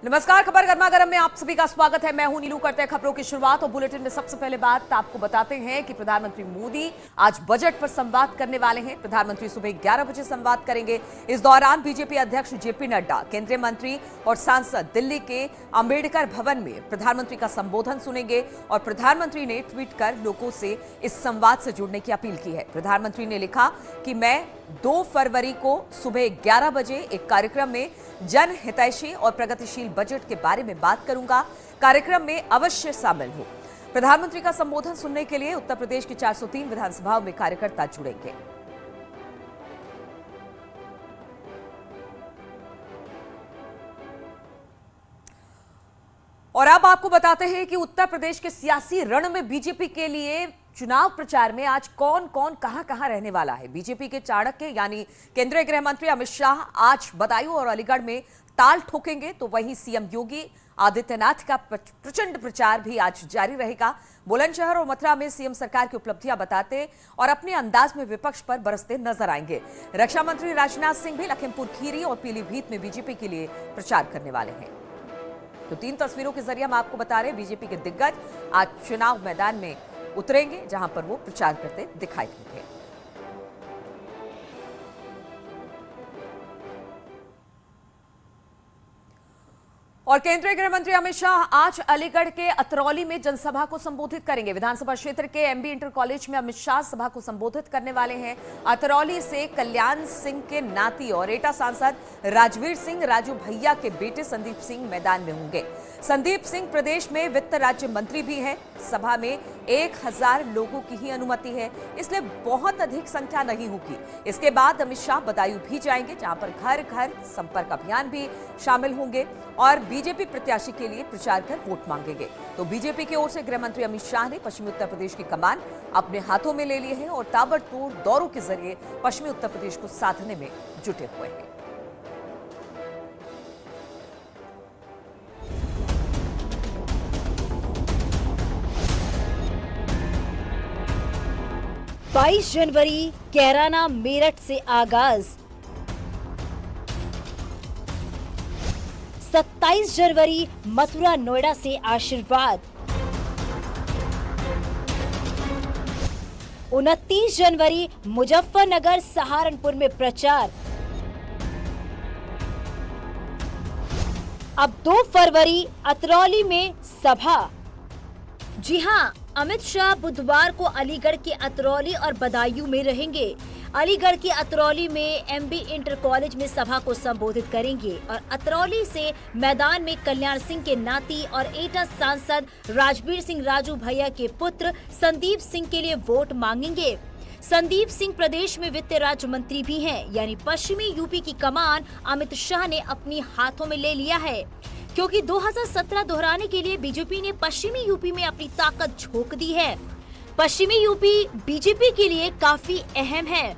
नमस्कार, खबर गर्मा गर्म में आप सभी का स्वागत है। मैं हूं नीलू। करते हैं खबरों की शुरुआत और बुलेटिन में सबसे पहले बात आपको बताते हैं कि प्रधानमंत्री मोदी आज बजट पर संवाद करने वाले हैं। प्रधानमंत्री सुबह 11 बजे संवाद करेंगे। इस दौरान बीजेपी अध्यक्ष जेपी नड्डा, केंद्रीय मंत्री और सांसद दिल्ली के अंबेडकर भवन में प्रधानमंत्री का संबोधन सुनेंगे और प्रधानमंत्री ने ट्वीट कर लोगों से इस संवाद से जुड़ने की अपील की है। प्रधानमंत्री ने लिखा कि मैं 2 फरवरी को सुबह 11 बजे एक कार्यक्रम में जन हितैषी और प्रगतिशील बजट के बारे में बात करूंगा। कार्यक्रम में अवश्य शामिल हो। प्रधानमंत्री का संबोधन सुनने के लिए उत्तर प्रदेश की 403 विधानसभाओं में कार्यकर्ता जुड़ेंगे। और अब आपको बताते हैं कि उत्तर प्रदेश के सियासी रण में बीजेपी के लिए चुनाव प्रचार में आज कौन कौन कहां रहने वाला है। बीजेपी के चाणक्य यानी केंद्रीय गृह मंत्री अमित शाह आज बदायूं और अलीगढ़ में ताल ठोकेंगे, तो वहीं सीएम योगी आदित्यनाथ का प्रचंड प्रचार भी आज जारी रहेगा। बुलंदशहर और मथुरा में सीएम सरकार की उपलब्धियां बताते और अपने अंदाज में विपक्ष पर बरसते नजर आएंगे। रक्षा मंत्री राजनाथ सिंह भी लखीमपुर खीरी और पीलीभीत में बीजेपी के लिए प्रचार करने वाले हैं। तो 3 तस्वीरों के जरिए हम आपको बता रहे हैं बीजेपी के दिग्गज आज चुनाव मैदान में उतरेंगे, जहां पर वो प्रचार करते दिखाई देंगे। और केंद्रीय गृह मंत्री अमित शाह आज अलीगढ़ के अतरौली में जनसभा को संबोधित करेंगे। विधानसभा क्षेत्र के एमबी इंटर कॉलेज में अमित शाह सभा को संबोधित करने वाले हैं। अतरौली से कल्याण सिंह के नाती और एटा सांसद राजवीर सिंह राजू भैया के बेटे संदीप सिंह मैदान में होंगे। संदीप सिंह प्रदेश में वित्त राज्य मंत्री भी हैं। सभा में 1000 लोगों की ही अनुमति है, इसलिए बहुत अधिक संख्या नहीं होगी। इसके बाद अमित शाह बदायूं भी जाएंगे, जहां पर घर घर संपर्क अभियान भी शामिल होंगे और बीजेपी प्रत्याशी के लिए प्रचार कर वोट मांगेंगे। तो बीजेपी की ओर से गृह मंत्री अमित शाह ने पश्चिमी उत्तर प्रदेश की कमान अपने हाथों में ले ली है और ताबड़तोड़ दौरों के जरिए पश्चिमी उत्तर प्रदेश को साधने में जुटे हुए हैं। बाईस जनवरी कैराना मेरठ से आगाज, 27 जनवरी मथुरा नोएडा से आशीर्वाद, 29 जनवरी मुजफ्फरनगर सहारनपुर में प्रचार। अब 2 फरवरी अतरौली में सभा। जी हां, अमित शाह बुधवार को अलीगढ़ के अतरौली और बदायूं में रहेंगे। अलीगढ़ के अतरौली में एमबी इंटर कॉलेज में सभा को संबोधित करेंगे और अतरौली से मैदान में कल्याण सिंह के नाती और एटा सांसद राजवीर सिंह राजू भैया के पुत्र संदीप सिंह के लिए वोट मांगेंगे। संदीप सिंह प्रदेश में वित्त राज्य मंत्री भी हैं, यानी पश्चिमी यूपी की कमान अमित शाह ने अपनी हाथों में ले लिया है, क्योंकि 2017 दोहराने के लिए बीजेपी ने पश्चिमी यूपी में अपनी ताकत झोंक दी है। पश्चिमी यूपी बीजेपी के लिए काफी अहम है,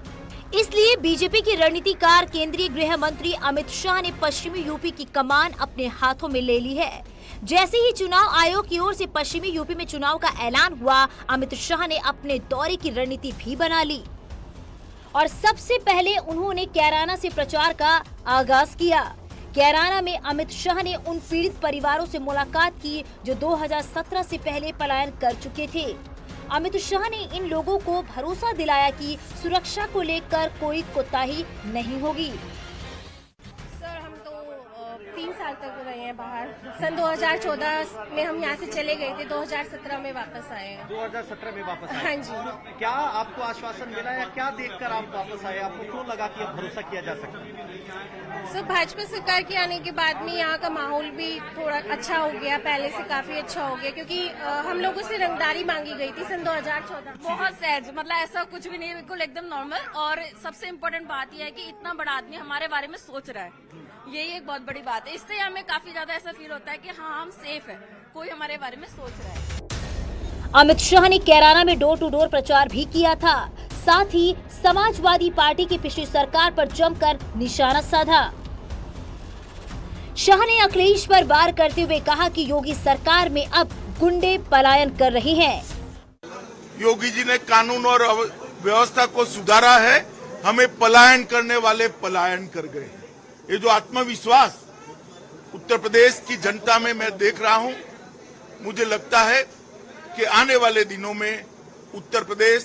इसलिए बीजेपी के रणनीतिकार केंद्रीय गृह मंत्री अमित शाह ने पश्चिमी यूपी की कमान अपने हाथों में ले ली है। जैसे ही चुनाव आयोग की ओर से पश्चिमी यूपी में चुनाव का ऐलान हुआ, अमित शाह ने अपने दौरे की रणनीति भी बना ली और सबसे पहले उन्होंने कैराना से प्रचार का आगाज किया। कैराना में अमित शाह ने उन पीड़ित परिवारों से मुलाकात की जो 2017 से पहले पलायन कर चुके थे। अमित शाह ने इन लोगों को भरोसा दिलाया कि सुरक्षा को लेकर कोई कोताही नहीं होगी। सर, हम तो 3 साल तक रहे हैं बाहर। सन 2014 में हम यहाँ से चले गए थे, 2017 में वापस आए हैं। 2017 में वापस आए? हाँ जी। क्या आपको आश्वासन मिला या क्या देखकर आप वापस आए? आपको क्यों लगा कि अब भरोसा किया जा सकता है? सर, भाजपा सरकार के आने के बाद में यहाँ का माहौल भी थोड़ा अच्छा हो गया, पहले से काफी अच्छा हो गया, क्योंकि हम लोगों से रंगदारी मांगी गई थी सन 2014। बहुत सैड, मतलब ऐसा कुछ भी नहीं है, बिल्कुल एकदम नॉर्मल। और सबसे इम्पोर्टेंट बात यह है कि इतना बड़ा आदमी हमारे बारे में सोच रहा है, यही एक बहुत बड़ी बात है। इससे हमें काफी ज्यादा ऐसा फील होता है कि हाँ, हम सेफ है, कोई हमारे बारे में सोच रहा है। अमित शाह ने कैराना में डोर टू डोर प्रचार भी किया था, साथ ही समाजवादी पार्टी की पिछली सरकार पर जमकर निशाना साधा। शाह ने अखिलेश पर वार करते हुए कहा कि योगी सरकार में अब गुंडे पलायन कर रहे हैं। योगी जी ने कानून और व्यवस्था को सुधारा है, हमें पलायन करने वाले पलायन कर गए हैं। ये जो आत्मविश्वास उत्तर प्रदेश की जनता में मैं देख रहा हूं, मुझे लगता है कि आने वाले दिनों में उत्तर प्रदेश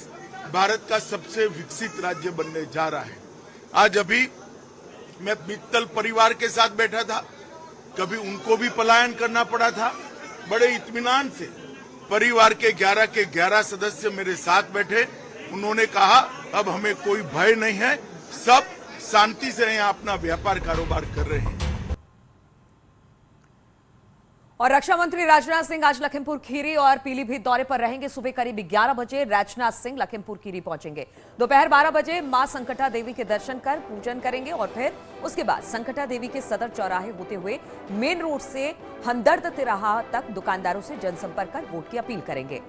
भारत का सबसे विकसित राज्य बनने जा रहा है। आज अभी मैं मित्तल परिवार के साथ बैठा था, कभी उनको भी पलायन करना पड़ा था। बड़े इत्मीनान से परिवार के 11 सदस्य मेरे साथ बैठे। उन्होंने कहा अब हमें कोई भय नहीं है, सब शांति से यहाँ अपना व्यापार कारोबार कर रहे हैं। और रक्षा मंत्री राजनाथ सिंह आज लखीमपुर खीरी और पीलीभीत दौरे पर रहेंगे। सुबह करीब 11 बजे राजनाथ सिंह लखीमपुर खीरी पहुंचेंगे। दोपहर 12 बजे मां संकटा देवी के दर्शन कर पूजन करेंगे और फिर उसके बाद संकटा देवी के सदर चौराहे होते हुए मेन रोड से हमदर्द तिराहा तक दुकानदारों से जनसंपर्क कर वोट की अपील करेंगे।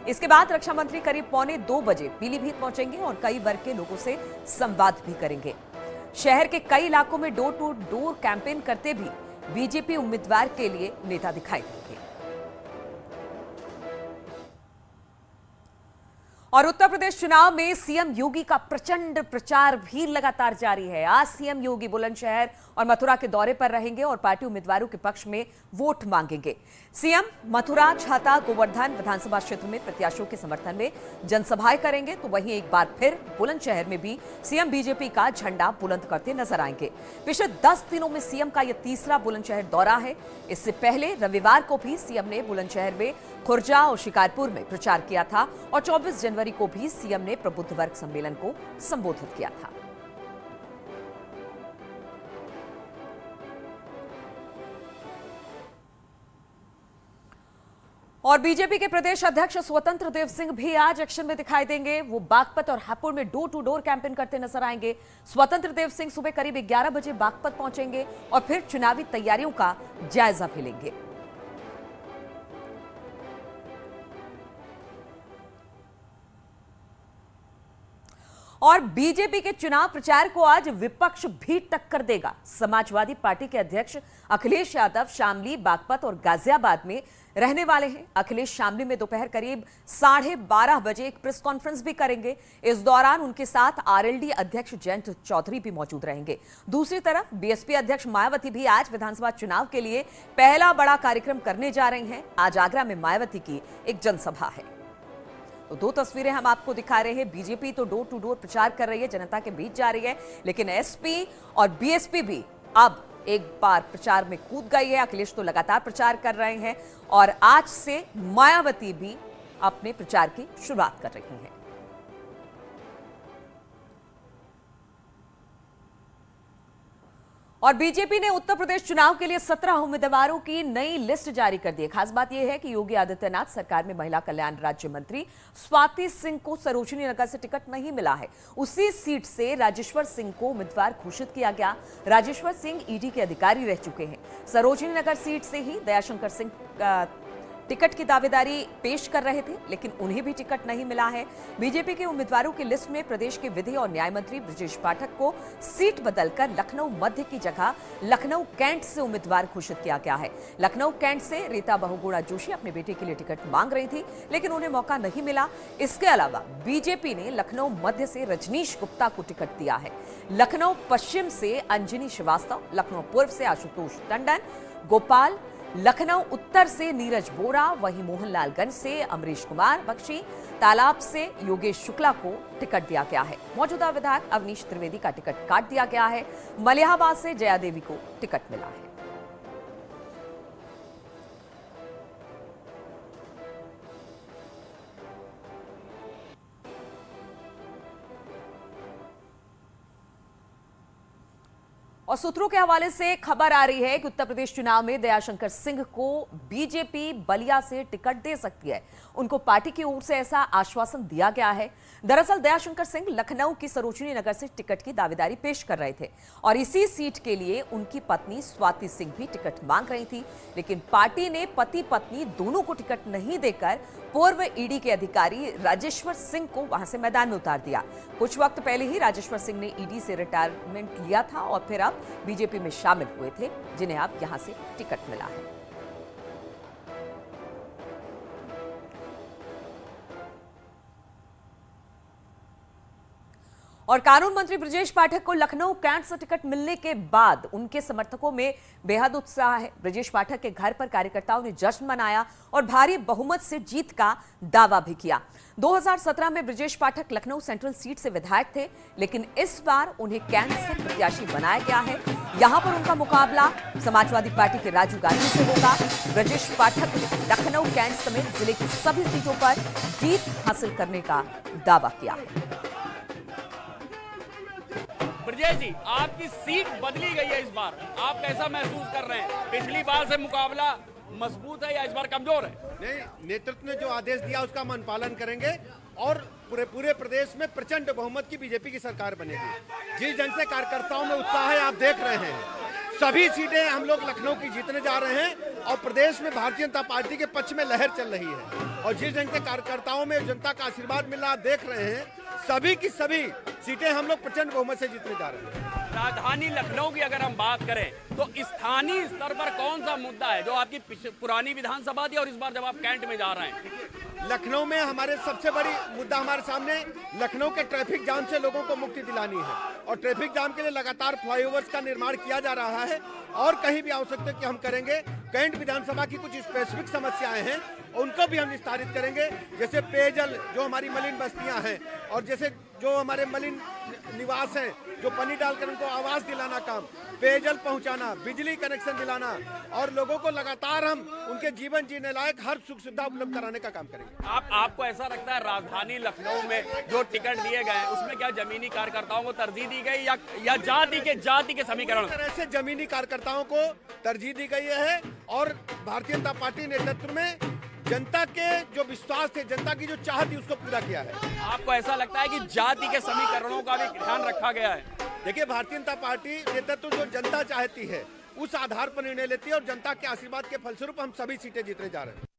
इसके बाद रक्षा मंत्री करीब 1:45 बजे पीलीभीत पहुंचेंगे और कई वर्ग के लोगों से संवाद भी करेंगे। शहर के कई इलाकों में डोर टू डोर कैंपेन करते भी बीजेपी उम्मीदवार के लिए नेता दिखाई देंगे। और उत्तर प्रदेश चुनाव में सीएम योगी का प्रचंड प्रचार भी लगातार जारी है। आज सीएम योगी बुलंदशहर और मथुरा के दौरे पर रहेंगे और पार्टी उम्मीदवारों के पक्ष में वोट मांगेंगे। सीएम मथुरा, छाता, गोवर्धन विधानसभा क्षेत्र में प्रत्याशियों के समर्थन में जनसभाएं करेंगे, तो वहीं एक बार फिर बुलंदशहर में भी सीएम बीजेपी का झंडा बुलंद करते नजर आएंगे। पिछले 10 दिनों में सीएम का यह तीसरा बुलंदशहर दौरा है। इससे पहले रविवार को भी सीएम ने बुलंदशहर में, खुर्जा और शिकारपुर में प्रचार किया था और 24 जनवरी को भी सीएम ने प्रबुद्ध वर्ग सम्मेलन को संबोधित किया था। और बीजेपी के प्रदेश अध्यक्ष स्वतंत्र देव सिंह भी आज एक्शन में दिखाई देंगे। वो बागपत और हापुड़ में डोर टू डोर कैंपेन करते नजर आएंगे। स्वतंत्र देव सिंह सुबह करीब 11 बजे बागपत पहुंचेंगे और फिर चुनावी तैयारियों का जायजा भी लेंगे। और बीजेपी के चुनाव प्रचार को आज विपक्ष भी टक्कर देगा। समाजवादी पार्टी के अध्यक्ष अखिलेश यादव शामली, बागपत और गाजियाबाद में रहने वाले हैं। अखिलेश शामली में दोपहर करीब 12:30 बजे एक प्रेस कॉन्फ्रेंस भी करेंगे। इस दौरान उनके साथ आरएलडी अध्यक्ष जयंत चौधरी भी मौजूद रहेंगे। दूसरी तरफ बीएसपी अध्यक्ष मायावती भी आज विधानसभा चुनाव के लिए पहला बड़ा कार्यक्रम करने जा रही हैं। आज आगरा में मायावती की एक जनसभा है। तो दो तस्वीरें हम आपको दिखा रहे हैं। बीजेपी तो डोर टू डोर प्रचार कर रही है, जनता के बीच जा रही है, लेकिन एसपी और बीएसपी भी अब एक बार प्रचार में कूद गई है। अखिलेश तो लगातार प्रचार कर रहे हैं और आज से मायावती भी अपने प्रचार की शुरुआत कर रही हैं। और बीजेपी ने उत्तर प्रदेश चुनाव के लिए 17 उम्मीदवारों की नई लिस्ट जारी कर दी है। खास बात यह है कि योगी आदित्यनाथ सरकार में महिला कल्याण राज्य मंत्री स्वाति सिंह को सरोजिनी नगर से टिकट नहीं मिला है। उसी सीट से राजेश्वर सिंह को उम्मीदवार घोषित किया गया। राजेश्वर सिंह ईडी के अधिकारी रह चुके हैं। सरोजिनी नगर सीट से ही दयाशंकर सिंह टिकट की दावेदारी पेश कर रहे थे, लेकिन उन्हें भी टिकट नहीं मिला है। बीजेपी के उम्मीदवारों की लिस्ट में प्रदेश के विधि और न्याय मंत्री बृजेश पाठक को सीट बदलकर लखनऊ मध्य की जगह लखनऊ कैंट से उम्मीदवार घोषित किया गया है। लखनऊ कैंट से रीता बहुगुणा जोशी अपने बेटे के लिए टिकट मांग रही थी, लेकिन उन्हें मौका नहीं मिला। इसके अलावा बीजेपी ने लखनऊ मध्य से रजनीश गुप्ता को टिकट दिया है। लखनऊ पश्चिम से अंजनी श्रीवास्तव, लखनऊ पूर्व से आशुतोष टंडन, गोपाल, लखनऊ उत्तर से नीरज बोरा, वहीं मोहनलालगंज से अमरीश कुमार बख्शी, तालाब से योगेश शुक्ला को टिकट दिया गया है। मौजूदा विधायक अवनीश त्रिवेदी का टिकट काट दिया गया है। मलिहाबाद से जया देवी को टिकट मिला है। और सूत्रों के हवाले से खबर आ रही है कि उत्तर प्रदेश चुनाव में दयाशंकर सिंह को बीजेपी बलिया से टिकट दे सकती है। उनको पार्टी की ओर से ऐसा आश्वासन दिया गया है। दरअसल दयाशंकर सिंह लखनऊ की सरोजिनी नगर से टिकट की दावेदारी पेश कर रहे थे और इसी सीट के लिए उनकी पत्नी स्वाति सिंह भी टिकट मांग रही थी, लेकिन पार्टी ने पति पत्नी दोनों को टिकट नहीं देकर पूर्व ईडी के अधिकारी राजेश्वर सिंह को वहां से मैदान में उतार दिया। कुछ वक्त पहले ही राजेश्वर सिंह ने ईडी से रिटायरमेंट लिया था और फिर अब बीजेपी में शामिल हुए थे, जिन्हें अब यहां से टिकट मिला है। और कानून मंत्री ब्रजेश पाठक को लखनऊ कैंट से टिकट मिलने के बाद उनके समर्थकों में बेहद उत्साह है। ब्रजेश पाठक के घर पर कार्यकर्ताओं ने जश्न मनाया और भारी बहुमत से जीत का दावा भी किया। 2017 में ब्रजेश पाठक लखनऊ सेंट्रल सीट से विधायक थे, लेकिन इस बार उन्हें कैंट से प्रत्याशी बनाया गया है। यहां पर उनका मुकाबला समाजवादी पार्टी के राजू गांधी से होगा। ब्रजेश पाठक ने लखनऊ कैंट समेत जिले की सभी सीटों पर जीत हासिल करने का दावा किया है। ब्रजेश जी, आपकी सीट बदली गई है इस बार, आप कैसा महसूस कर रहे हैं? पिछली बार से मुकाबला मजबूत है या इस बार कमजोर है? नहीं, नेतृत्व ने जो आदेश दिया उसका हम अनुपालन करेंगे और पूरे प्रदेश में प्रचंड बहुमत की बीजेपी की सरकार बनेगी। जिस ढंग से कार्यकर्ताओं में उत्साह है आप देख रहे हैं। सभी सीटें हम लोग लखनऊ की जीतने जा रहे हैं और प्रदेश में भारतीय जनता पार्टी के पक्ष में लहर चल रही है। और जिस ढंग से कार्यकर्ताओं में जनता का आशीर्वाद मिल रहा आप देख रहे हैं, सभी की सभी सीटें हम लोग प्रचंड बहुमत से जीतने जा रहे हैं। राजधानी लखनऊ की अगर हम बात करें तो स्थानीय स्तर पर कौन सा मुद्दा है जो आपकी पुरानी विधानसभा थी और इस बार जब आप कैंट में जा रहे हैं? लखनऊ में हमारे सबसे बड़ी मुद्दा हमारे सामने लखनऊ के ट्रैफिक जाम से लोगों को मुक्ति दिलानी है और ट्रैफिक जाम के लिए लगातार फ्लाईओवर्स का निर्माण किया जा रहा है और कहीं भी आवश्यकता कि हम करेंगे। कैंट विधानसभा की कुछ स्पेसिफिक समस्याएं हैं, उनको भी हम निस्तारित करेंगे, जैसे पेयजल, जो हमारी मलिन बस्तियां हैं और जैसे जो हमारे मलिन निवास हैं, जो पानी डालकर उनको आवास दिलाना काम, पेयजल पहुंचाना, बिजली कनेक्शन दिलाना और लोगों को लगातार हम उनके जीवन जीने लायक हर सुख सुविधा उपलब्ध कराने का काम करेंगे। आपको ऐसा लगता है राजधानी लखनऊ में जो टिकट दिए गए उसमें क्या जमीनी कार्यकर्ताओं को तरजीह दी गई या जाति के समीकरण? तरह से जमीनी कार्यकर्ताओं को तरजीह दी गई है और भारतीय जनता पार्टी नेतृत्व में जनता के जो विश्वास थे, जनता की जो चाहत थी उसको पूरा किया है। आपको ऐसा लगता है कि जाति के समीकरणों का भी ध्यान रखा गया है? देखिए, भारतीय जनता पार्टी नेतृत्व जो जनता चाहती है उस आधार पर निर्णय लेती है और जनता के आशीर्वाद के फलस्वरूप हम सभी सीटें जीतने जा रहे हैं।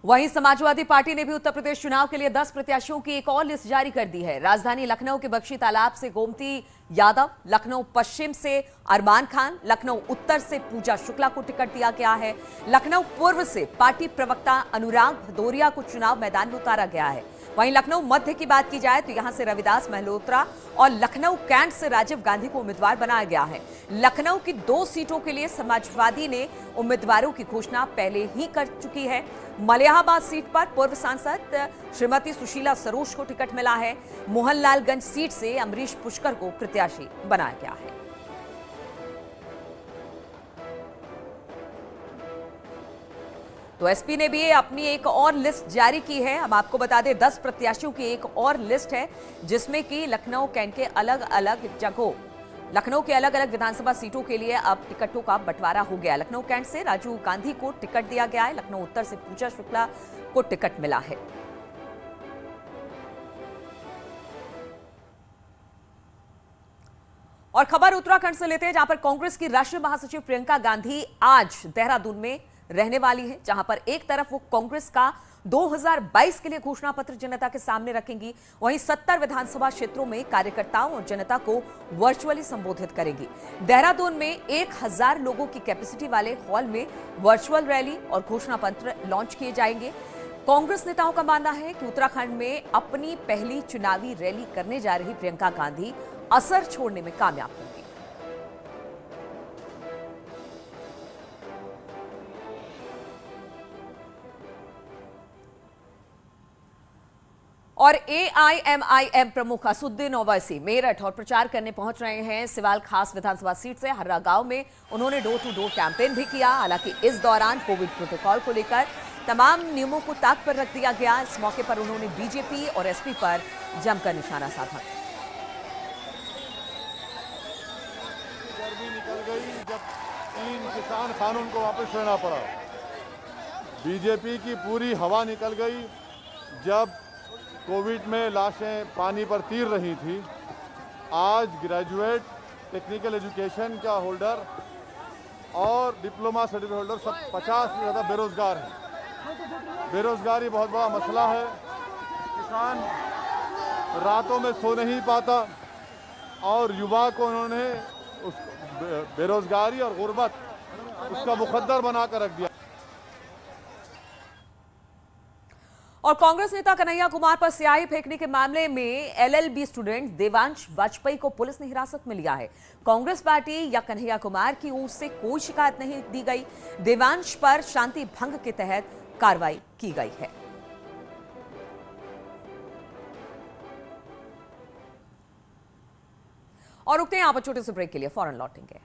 वहीं समाजवादी पार्टी ने भी उत्तर प्रदेश चुनाव के लिए 10 प्रत्याशियों की एक और लिस्ट जारी कर दी है। राजधानी लखनऊ के बख्शी तालाब से गोमती यादव, लखनऊ पश्चिम से अरमान खान, लखनऊ उत्तर से पूजा शुक्ला को टिकट दिया गया है। लखनऊ पूर्व से पार्टी प्रवक्ता अनुराग भदौरिया को चुनाव मैदान में उतारा गया है। वहीं लखनऊ मध्य की बात की जाए तो यहां से रविदास महलोत्रा और लखनऊ कैंट से राजीव गांधी को उम्मीदवार बनाया गया है। लखनऊ की 2 सीटों के लिए समाजवादी ने उम्मीदवारों की घोषणा पहले ही कर चुकी है। मलिहाबाद सीट पर पूर्व सांसद श्रीमती सुशीला सरोज को टिकट मिला है। मोहनलालगंज सीट से अमरीश पुष्कर को प्रत्याशी बनाया गया है। तो एसपी ने भी अपनी एक और लिस्ट जारी की है। हम आपको बता दें 10 प्रत्याशियों की एक और लिस्ट है जिसमें कि लखनऊ कैंट के अलग अलग जगहों, लखनऊ के अलग अलग विधानसभा सीटों के लिए अब टिकटों का बंटवारा हो गया। लखनऊ कैंट से राजू गांधी को टिकट दिया गया है। लखनऊ उत्तर से पूजा शुक्ला को टिकट मिला है। और खबर उत्तराखंड से लेते हैं, जहां पर कांग्रेस की राष्ट्रीय महासचिव प्रियंका गांधी आज देहरादून में रहने वाली है, जहां पर एक तरफ वो कांग्रेस का 2022 के लिए घोषणा पत्र जनता के सामने रखेंगी, वहीं 70 विधानसभा क्षेत्रों में कार्यकर्ताओं और जनता को वर्चुअली संबोधित करेंगी। देहरादून में 1000 लोगों की कैपेसिटी वाले हॉल में वर्चुअल रैली और घोषणा पत्र लॉन्च किए जाएंगे। कांग्रेस नेताओं का मानना है कि उत्तराखंड में अपनी पहली चुनावी रैली करने जा रही प्रियंका गांधी असर छोड़ने में कामयाब होंगी। और एआईएमआईएम प्रमुख असुद्दीन ओवैसी मेरठ और प्रचार करने पहुंच रहे हैं। सिवाल खास विधानसभा सीट से हर्रा गांव में उन्होंने डोर टू डोर कैंपेन भी किया। हालांकि इस दौरान कोविड प्रोटोकॉल को लेकर तमाम नियमों को ताक पर रख दिया गया। इस मौके पर उन्होंने बीजेपी और एसपी पर जमकर निशाना साधा। गर्मी निकल गई जब 3 किसान कानून को वापस लेना पड़ा। बीजेपी की पूरी हवा निकल गई जब कोविड में लाशें पानी पर तीर रही थी। आज ग्रेजुएट, टेक्निकल एजुकेशन का होल्डर और डिप्लोमा सर्टिफिकेट होल्डर सब 50 से ज़्यादा बेरोजगार हैं। बेरोजगारी बहुत बड़ा मसला है। किसान रातों में सो नहीं पाता और युवा को उन्होंने उस बेरोजगारी और गुर्बत उसका मुकद्दर बनाकर रख दिया। और कांग्रेस नेता कन्हैया कुमार पर स्याही फेंकने के मामले में एलएलबी स्टूडेंट देवांश वाजपेयी को पुलिस ने हिरासत में लिया है। कांग्रेस पार्टी या कन्हैया कुमार की ओर से कोई शिकायत नहीं दी गई। देवांश पर शांति भंग के तहत कार्रवाई की गई है। और रुकते हैं यहां पर छोटे से ब्रेक के लिए, फौरन लौटेंगे।